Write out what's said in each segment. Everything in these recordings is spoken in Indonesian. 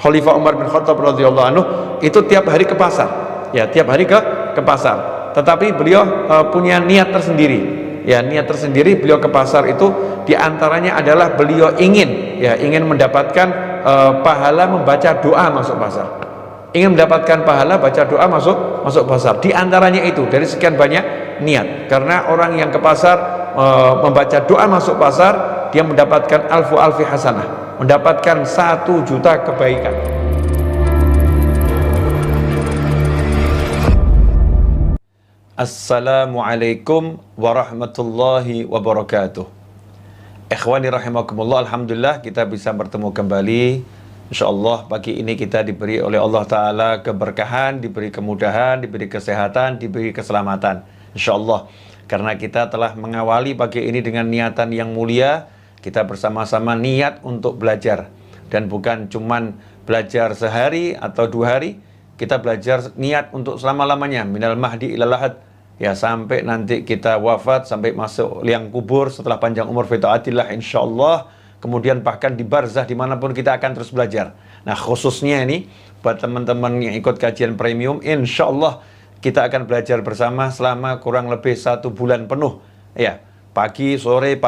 Khalifah Umar bin Khattab radhiyallahu anhu itu tiap hari ke pasar, ya tiap hari ke pasar. Tetapi beliau punya niat tersendiri, ya niat tersendiri beliau ke pasar itu diantaranya adalah beliau ingin mendapatkan pahala membaca doa masuk pasar, ingin mendapatkan pahala baca doa masuk pasar. Diantaranya itu dari sekian banyak niat, karena orang yang ke pasar membaca doa masuk pasar, dia mendapatkan alfi hasanah, mendapatkan 1.000.000 kebaikan. Assalamualaikum warahmatullahi wabarakatuh. Ikhwani rahimakumullah, alhamdulillah kita bisa bertemu kembali. InsyaAllah pagi ini kita diberi oleh Allah Ta'ala keberkahan, diberi kemudahan, diberi kesehatan, diberi keselamatan, InsyaAllah. Karena kita telah mengawali pagi ini dengan niatan yang mulia. Kita bersama-sama niat untuk belajar, dan bukan cuman belajar sehari atau 2 hari. Kita belajar niat untuk selama-lamanya, minal mahdi ilal lahad, ya sampai nanti kita wafat, sampai masuk liang kubur setelah panjang umur fi taatillah insyaallah. Kemudian bahkan di barzah dimanapun kita akan terus belajar. Nah khususnya ini buat teman-teman yang ikut kajian premium, insyaallah kita akan belajar bersama selama kurang lebih 1 bulan penuh, ya pagi sore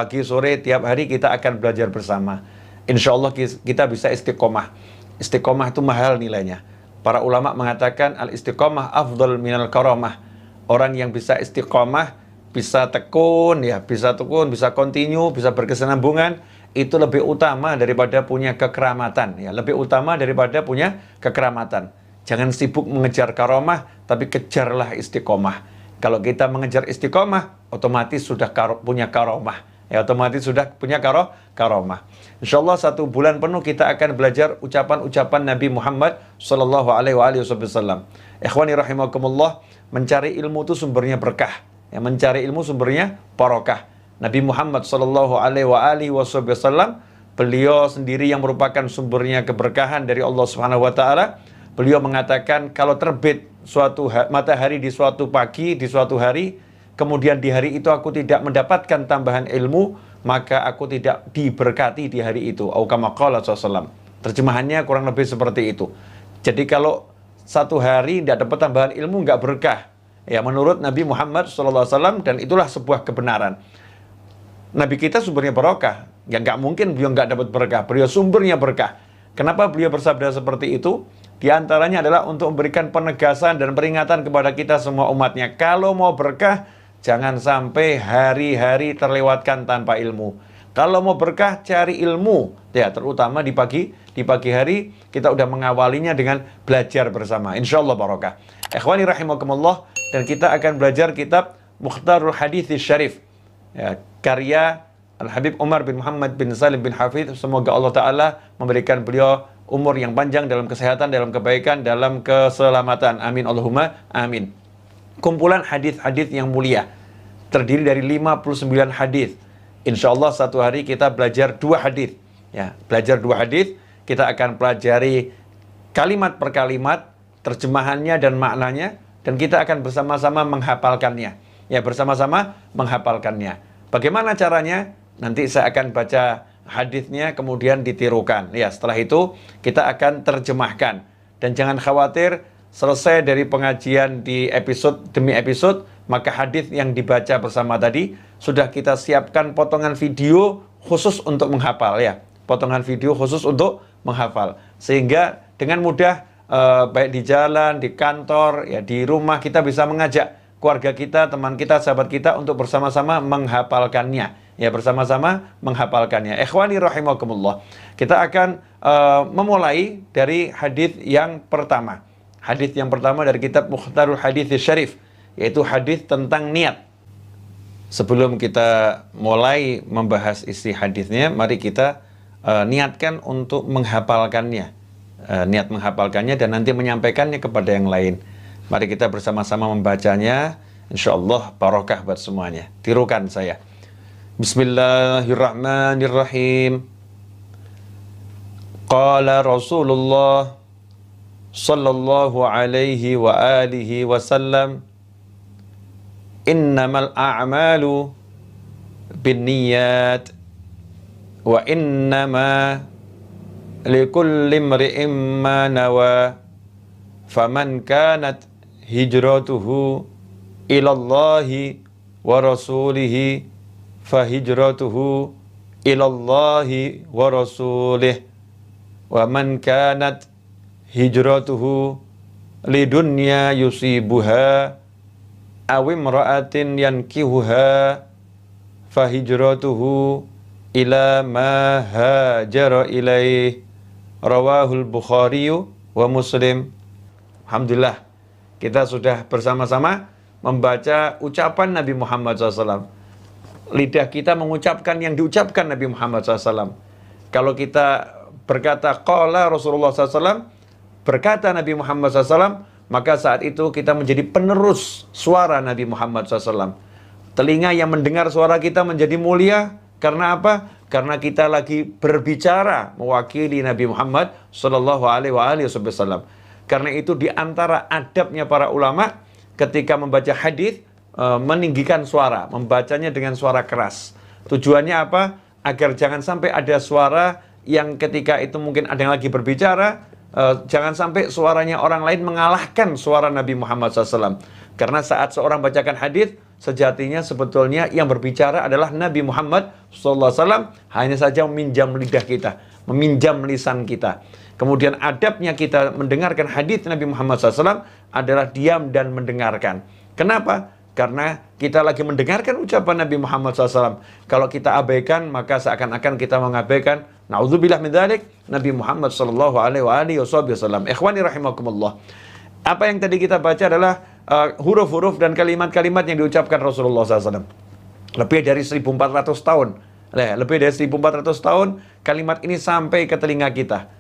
tiap hari kita akan belajar bersama. Insyaallah kita bisa istiqomah. Istiqomah itu mahal nilainya. Para ulama mengatakan al-istiqomah afdal minal karamah. Orang yang bisa istiqomah, bisa tekun, bisa continue, bisa berkesinambungan, itu lebih utama daripada punya kekeramatan, ya lebih utama daripada punya kekeramatan. Jangan sibuk mengejar karamah, tapi kejarlah istiqomah. Kalau kita mengejar istiqomah, otomatis sudah punya karamah, ya otomatis sudah punya karamah. Insyaallah 1 bulan penuh kita akan belajar ucapan-ucapan Nabi Muhammad sallallahu alaihi wasallam. Ikhwani rahimakumullah, mencari ilmu itu sumbernya berkah, ya mencari ilmu sumbernya barokah. Nabi Muhammad sallallahu alaihi wasallam, beliau sendiri yang merupakan sumbernya keberkahan dari Allah Subhanahu wa taala. Beliau mengatakan kalau terbit suatu matahari di suatu pagi, di suatu hari, kemudian di hari itu aku tidak mendapatkan tambahan ilmu, maka aku tidak diberkati di hari itu. Au kama qala sallallahu. Terjemahannya kurang lebih seperti itu. Jadi kalau 1 hari tidak dapat tambahan ilmu, nggak berkah, ya menurut Nabi Muhammad SAW, dan itulah sebuah kebenaran. Nabi kita sumbernya barokah, ya nggak mungkin beliau nggak dapat berkah. Beliau sumbernya berkah. Kenapa beliau bersabda seperti itu? Di antaranya adalah untuk memberikan penegasan dan peringatan kepada kita semua umatnya. Kalau mau berkah, jangan sampai hari-hari terlewatkan tanpa ilmu. Kalau mau berkah, cari ilmu, ya terutama di pagi hari kita udah mengawalinya dengan belajar bersama. Insyaallah barokah. Ikhwani rahimakumullah, dan kita akan belajar kitab Mukhtarul Hadits Syarif, ya, karya Al-Habib Umar bin Muhammad bin Salim bin Hafidh. Semoga Allah Ta'ala memberikan beliau umur yang panjang dalam kesehatan, dalam kebaikan, dalam keselamatan. Amin Allahumma amin. Kumpulan hadis-hadis yang mulia terdiri dari 59 hadis. Insyaallah 1 hari kita belajar 2 hadis. Ya, belajar 2 hadis, kita akan pelajari kalimat per kalimat, terjemahannya dan maknanya, dan kita akan bersama-sama menghafalkannya. Ya, bersama-sama menghafalkannya. Bagaimana caranya? Nanti saya akan baca hadisnya kemudian ditirukan. Ya, setelah itu kita akan terjemahkan. Dan jangan khawatir, selesai dari pengajian di episode demi episode, maka hadis yang dibaca bersama tadi sudah kita siapkan potongan video khusus untuk menghafal, ya. Potongan video khusus untuk menghafal. Sehingga dengan mudah baik di jalan, di kantor, ya di rumah, kita bisa mengajak keluarga kita, teman kita, sahabat kita untuk bersama-sama menghafalkannya. Ya, bersama-sama menghafalkannya. Ikhwani rahimakumullah. Kita akan memulai dari hadis yang pertama. Hadis yang pertama dari kitab Mukhtarul Hadits Syarif, yaitu hadis tentang niat. Sebelum kita mulai membahas isi hadisnya, mari kita niatkan untuk menghafalkannya. Niat menghafalkannya dan nanti menyampaikannya kepada yang lain. Mari kita bersama-sama membacanya. InsyaAllah barokah buat semuanya. Tirukan saya. Bismillahirrahmanirrahim. Qala Rasulullah sallallahu alaihi wa alihi wasallam, innamal a'malu binniyat wa innama likulli imri'in ma nawa faman kanat hijratuhu ilallahi wa rasulihi fahijratuhu ilallahi wa rasulih wa man kanat hijratuhu lidunya yusibuha aw imra'atin yankihuha fahijratuhu ila ma hajara ilaih. Rawahul Bukhari wa Muslim. Alhamdulillah, kita sudah bersama-sama membaca ucapan Nabi Muhammad SAW. Lidah kita mengucapkan yang diucapkan Nabi Muhammad SAW. Kalau kita berkata qala Rasulullah SAW, berkata Nabi Muhammad SAW, maka saat itu kita menjadi penerus suara Nabi Muhammad SAW. Telinga yang mendengar suara kita menjadi mulia. Karena apa? Karena kita lagi berbicara mewakili Nabi Muhammad SAW. Karena itu di antara adabnya para ulama ketika membaca hadis, meninggikan suara, membacanya dengan suara keras. Tujuannya apa? Agar jangan sampai ada suara yang ketika itu mungkin ada yang lagi berbicara, jangan sampai suaranya orang lain mengalahkan suara Nabi Muhammad SAW. Karena saat seorang bacakan hadis, sejatinya sebetulnya yang berbicara adalah Nabi Muhammad SAW, hanya saja meminjam lidah kita, meminjam lisan kita. Kemudian adabnya kita mendengarkan hadis Nabi Muhammad SAW adalah diam dan mendengarkan. Kenapa? Karena kita lagi mendengarkan ucapan Nabi Muhammad SAW. Kalau kita abaikan, maka seakan-akan kita mengabaikan, na'udzubillah min dzalik, Nabi Muhammad SAW. Ikhwani rahimakumullah. Apa yang tadi kita baca adalah huruf-huruf dan kalimat-kalimat yang diucapkan Rasulullah SAW. Lebih dari 1400 tahun. Lebih dari 1400 tahun kalimat ini sampai ke telinga kita.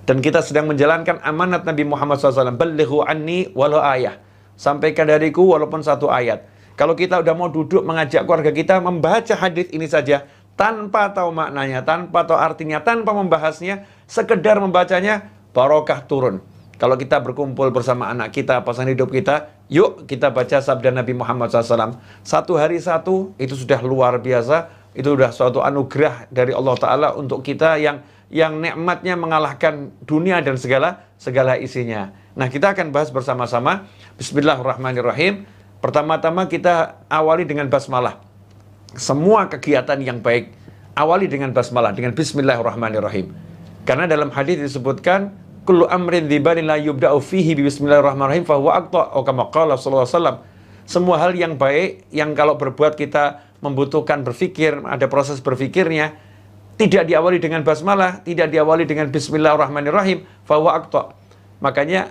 Dan kita sedang menjalankan amanat Nabi Muhammad SAW. Ballighu anni walau ayah. Sampaikan dariku walaupun satu ayat. Kalau kita udah mau duduk mengajak keluarga kita membaca hadis ini saja, tanpa tahu maknanya, tanpa tahu artinya, tanpa membahasnya, sekedar membacanya, barokah turun. Kalau kita berkumpul bersama anak kita, pasangan hidup kita, yuk kita baca sabda Nabi Muhammad SAW. Satu hari satu, itu sudah luar biasa. Itu sudah suatu anugerah dari Allah Ta'ala untuk kita yang nikmatnya mengalahkan dunia dan segala isinya. Nah, kita akan bahas bersama-sama. Bismillahirrahmanirrahim. Pertama-tama kita awali dengan basmalah. Semua kegiatan yang baik, awali dengan basmalah, dengan Bismillahirrahmanirrahim. Karena dalam hadis disebutkan, kullu amrin dzibalin la yubda'u fihi bismillahirrahmanirrahim fahuwa aqta' atau kama qala sallallahu alaihi wasallam. Semua hal yang baik yang kalau berbuat kita membutuhkan berpikir, ada proses berpikirnya, tidak diawali dengan basmalah, tidak diawali dengan bismillahirrahmanirrahim, fahuwa aqta'. Makanya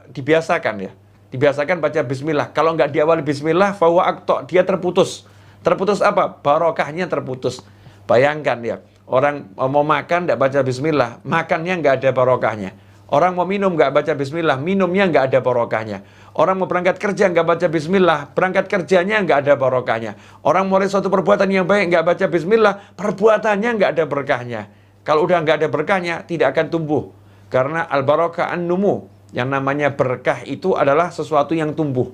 dibiasakan ya. Dibiasakan baca bismillah. Kalau nggak diawali bismillah, fahuwa aqta', dia terputus. Terputus apa? Barokahnya terputus. Bayangkan ya, orang mau makan nggak baca bismillah, makannya nggak ada barokahnya. Orang mau minum nggak baca bismillah, minumnya nggak ada barokahnya. Orang mau berangkat kerja nggak baca bismillah, berangkat kerjanya nggak ada barokahnya. Orang mulai suatu perbuatan yang baik nggak baca bismillah, perbuatannya nggak ada berkahnya. Kalau udah nggak ada berkahnya, tidak akan tumbuh. Karena al-barokah an-numu, yang namanya berkah itu adalah sesuatu yang tumbuh.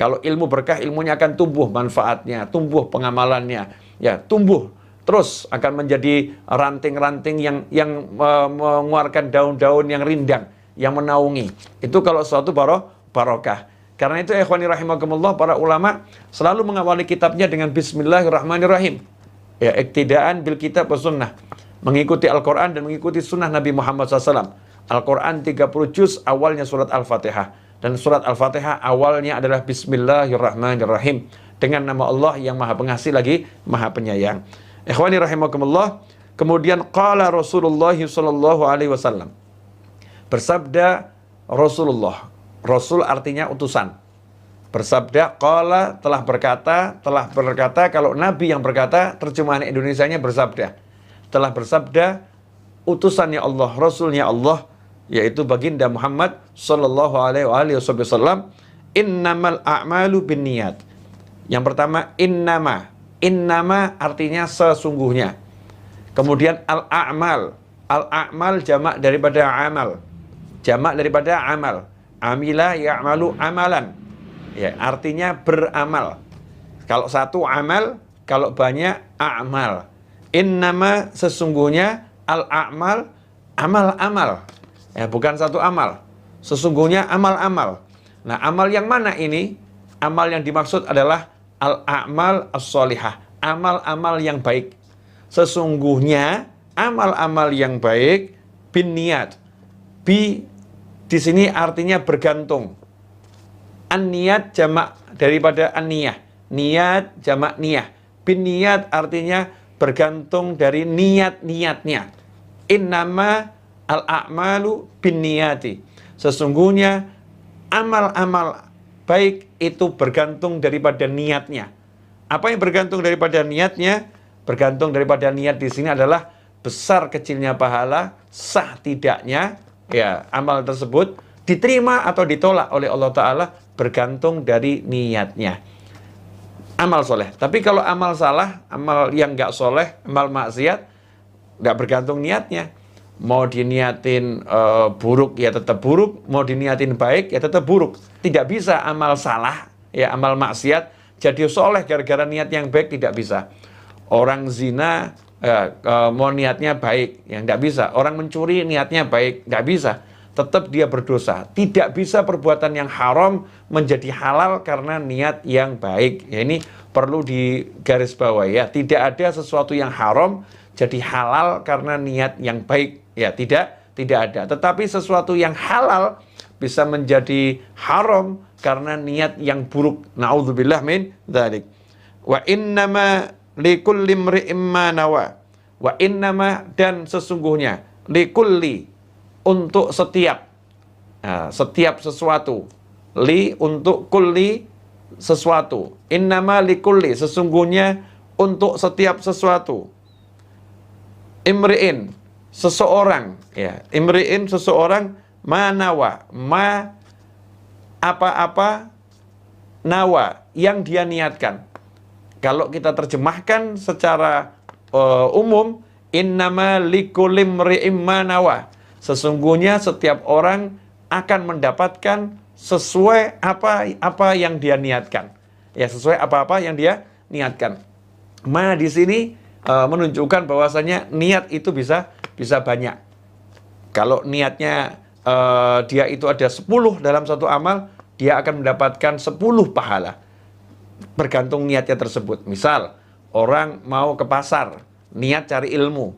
Kalau ilmu berkah, ilmunya akan tumbuh manfaatnya, tumbuh pengamalannya, ya tumbuh. Terus akan menjadi ranting-ranting yang mengeluarkan daun-daun yang rindang, yang menaungi. Itu kalau suatu barokah. Karena itu ikhwani rahimakumullah, para ulama selalu mengawali kitabnya dengan Bismillahirrahmanirrahim. Ya, iktidaan bil kitab wa sunnah. Mengikuti Al-Quran dan mengikuti sunnah Nabi Muhammad SAW. Al-Quran 30 juz, awalnya surat Al-Fatihah. Dan surat Al-Fatihah awalnya adalah Bismillahirrahmanirrahim. Dengan nama Allah yang maha pengasih lagi maha penyayang. Ikhwani rahimakumullah. Kemudian qala Rasulullah sallallahu alaihi wasallam. Bersabda Rasulullah. Rasul artinya utusan. Bersabda, qala telah berkata, kalau Nabi yang berkata, terjemahan Indonesianya bersabda. Telah bersabda utusannya Allah, Rasulnya Allah, yaitu baginda Muhammad sallallahu alaihi wasallam, innamal a'malu binniyat. Yang pertama, innama. Innama artinya sesungguhnya. Kemudian al-a'mal. Al-a'mal jamak daripada amal. Jamak daripada amal. Amila ya'malu amalan. Ya, artinya beramal. Kalau satu amal, kalau banyak a'mal. Innama sesungguhnya al-a'mal amal-amal. Ya, bukan satu amal. Sesungguhnya amal-amal. Nah, amal yang mana ini? Amal yang dimaksud adalah al-a'mal as-sholihah. Amal-amal yang baik. Sesungguhnya amal-amal yang baik bin niat. Bi di sini artinya bergantung. An-niyat jamak daripada an-niyah. Niat jamak niyah. Bin niat artinya bergantung dari niat-niatnya. Innama al-a'malu bin niyati. Sesungguhnya amal-amal baik itu bergantung daripada niatnya. Apa yang bergantung daripada niatnya? Bergantung daripada niat di sini adalah besar kecilnya pahala, sah tidaknya ya amal tersebut diterima atau ditolak oleh Allah Ta'ala bergantung dari niatnya. Amal soleh. Tapi kalau amal salah, amal yang nggak soleh, amal maksiat, nggak bergantung niatnya. Mau diniatin buruk ya tetap buruk, mau diniatin baik ya tetap buruk. Tidak bisa amal salah, ya amal maksiat jadi soleh gara-gara niat yang baik, tidak bisa. Orang zina mau niatnya baik, ya nggak bisa. Orang mencuri niatnya baik, nggak bisa. Tetap dia berdosa. Tidak bisa perbuatan yang haram menjadi halal karena niat yang baik. Ya, ini perlu digarisbawahi ya. Tidak ada sesuatu yang haram jadi halal karena niat yang baik. Ya, tidak ada. Tetapi sesuatu yang halal bisa menjadi haram karena niat yang buruk. Na'udzubillah min dzalik. Wa innama likulli imri'in ma nawa. Wa innama dan sesungguhnya likulli untuk setiap setiap sesuatu. Li untuk kulli sesuatu. Innama likulli sesungguhnya untuk setiap sesuatu. Imri'in seseorang ya, imri'in seseorang manawa, ma apa-apa nawa yang dia niatkan. Kalau kita terjemahkan secara umum, innama likulli imri'in manawa. Sesungguhnya setiap orang akan mendapatkan sesuai apa yang dia niatkan. Ya, sesuai apa-apa yang dia niatkan. Ma di sini menunjukkan bahwasanya niat itu bisa banyak. Kalau niatnya dia itu ada 10 dalam satu amal, dia akan mendapatkan 10 pahala. Bergantung niatnya tersebut. Misal, orang mau ke pasar, niat cari ilmu.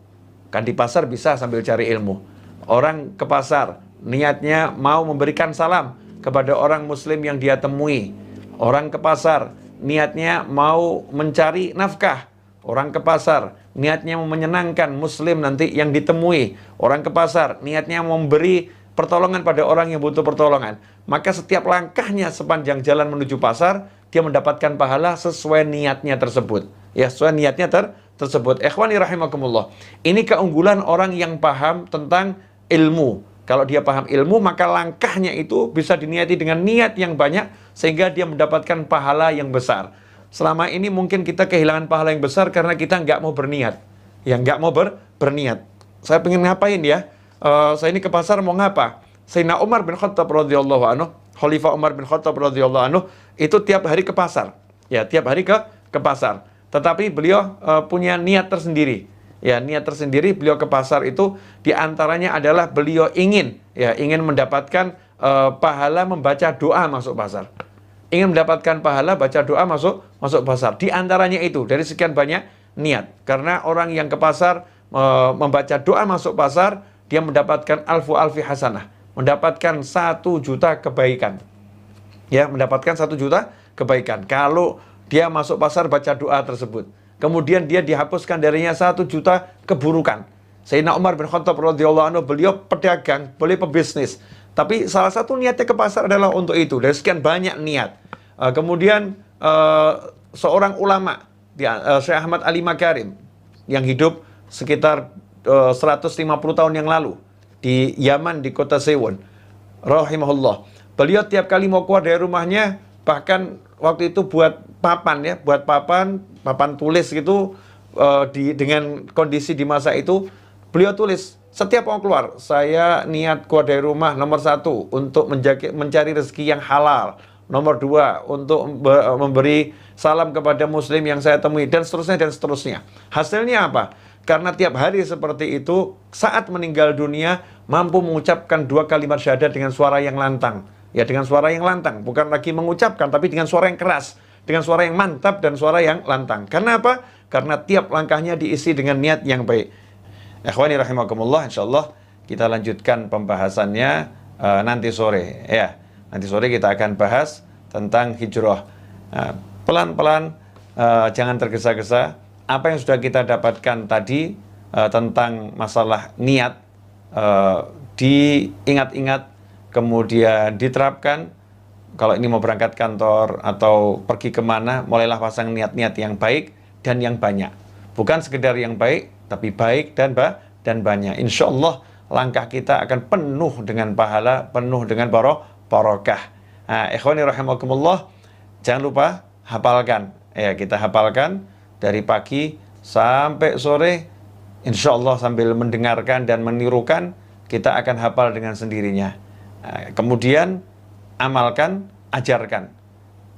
Kan di pasar bisa sambil cari ilmu. Orang ke pasar, niatnya mau memberikan salam kepada orang muslim yang dia temui. Orang ke pasar, niatnya mau mencari nafkah. Orang ke pasar, niatnya mau menyenangkan muslim nanti yang ditemui. Orang ke pasar, niatnya mau memberi pertolongan pada orang yang butuh pertolongan. Maka setiap langkahnya sepanjang jalan menuju pasar, dia mendapatkan pahala sesuai niatnya tersebut. Ya, sesuai niatnya tersebut. Ikhwani rahimakumullah. Ini keunggulan orang yang paham tentang ilmu. Kalau dia paham ilmu, maka langkahnya itu bisa diniati dengan niat yang banyak, sehingga dia mendapatkan pahala yang besar. Selama ini mungkin kita kehilangan pahala yang besar karena kita nggak mau berniat. Ya, nggak mau berniat. Saya pengen ngapain ya? Saya ini ke pasar mau ngapa? Sayyidina Umar bin Khattab radhiyallahu anhu, Khalifah Umar bin Khattab radhiyallahu anhu, itu tiap hari ke pasar. Ya, tiap hari ke pasar. Tetapi beliau punya niat tersendiri. Ya, niat tersendiri beliau ke pasar itu diantaranya adalah beliau ingin mendapatkan pahala membaca doa masuk pasar. Ingin mendapatkan pahala baca doa masuk pasar. Di antaranya itu dari sekian banyak niat. Karena orang yang ke pasar membaca doa masuk pasar, dia mendapatkan alfi hasanah, mendapatkan 1 juta kebaikan. Ya, mendapatkan 1 juta kebaikan. Kalau dia masuk pasar baca doa tersebut, kemudian dia dihapuskan darinya 1 juta keburukan. Sayyidina Umar bin Khattab radhiyallahu anhu, beliau pedagang, beliau pebisnis. Tapi salah satu niatnya ke pasar adalah untuk itu. Dari sekian banyak niat. Kemudian seorang ulama, Syekh Ahmad Ali Makarim, yang hidup sekitar 150 tahun yang lalu di Yaman, di kota Sewon, rahimahullah. Beliau tiap kali mau keluar dari rumahnya, bahkan waktu itu buat papan tulis gitu, dengan kondisi di masa itu, beliau tulis, setiap mau keluar, saya niat keluar dari rumah, nomor 1, untuk mencari rezeki yang halal. Nomor 2, untuk memberi salam kepada muslim yang saya temui, dan seterusnya. Hasilnya apa? Karena tiap hari seperti itu, saat meninggal dunia, mampu mengucapkan 2 kalimat syahadat dengan suara yang lantang. Ya, dengan suara yang lantang. Bukan lagi mengucapkan, tapi dengan suara yang keras. Dengan suara yang mantap dan suara yang lantang. Karena apa? Karena tiap langkahnya diisi dengan niat yang baik. Ikhwani rahimakumullah, insyaallah kita lanjutkan pembahasannya nanti sore. Ya, nanti sore kita akan bahas tentang hijrah. Pelan-pelan, jangan tergesa-gesa. Apa yang sudah kita dapatkan tadi tentang masalah niat, diingat-ingat, kemudian diterapkan. Kalau ini mau berangkat kantor atau pergi kemana, mulailah pasang niat-niat yang baik dan yang banyak. Bukan sekedar yang baik, tapi baik dan banyak. Insya Allah langkah kita akan penuh dengan pahala, penuh dengan barokah. Ikhwani rahimakumullah, jangan lupa hafalkan. Ya, kita hafalkan dari pagi sampai sore, insya Allah sambil mendengarkan dan menirukan, kita akan hafal dengan sendirinya. Kemudian amalkan, ajarkan.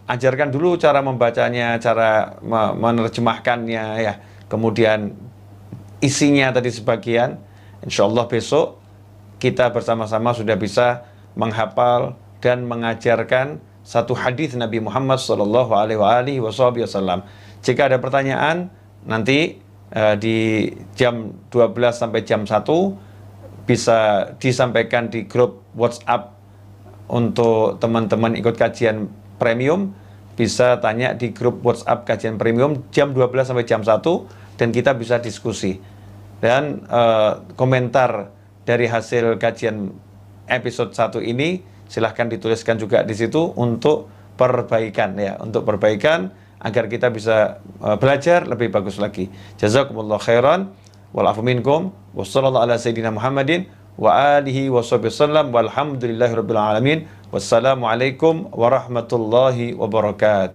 Ajarkan dulu cara membacanya, cara menerjemahkannya, ya. Kemudian isinya tadi sebagian. Insya Allah besok kita bersama-sama sudah bisa menghafal dan mengajarkan satu hadis Nabi Muhammad SAW. Jika ada pertanyaan, nanti di jam 12 sampai jam 1 bisa disampaikan di grup WhatsApp untuk teman-teman ikut kajian premium. Bisa tanya di grup WhatsApp kajian premium jam 12 sampai jam 1 dan kita bisa diskusi. Dan komentar dari hasil kajian episode 1 ini silahkan dituliskan juga di situ untuk perbaikan, ya, untuk perbaikan agar kita bisa belajar lebih bagus lagi. Jazakumullah khairan wal afu minkum wa sallallahu ala sayyidina Muhammadin wa alihi wa sahbihi wasallam walhamdulillahirabbil alamin. Wassalamualaikum warahmatullahi wabarakatuh.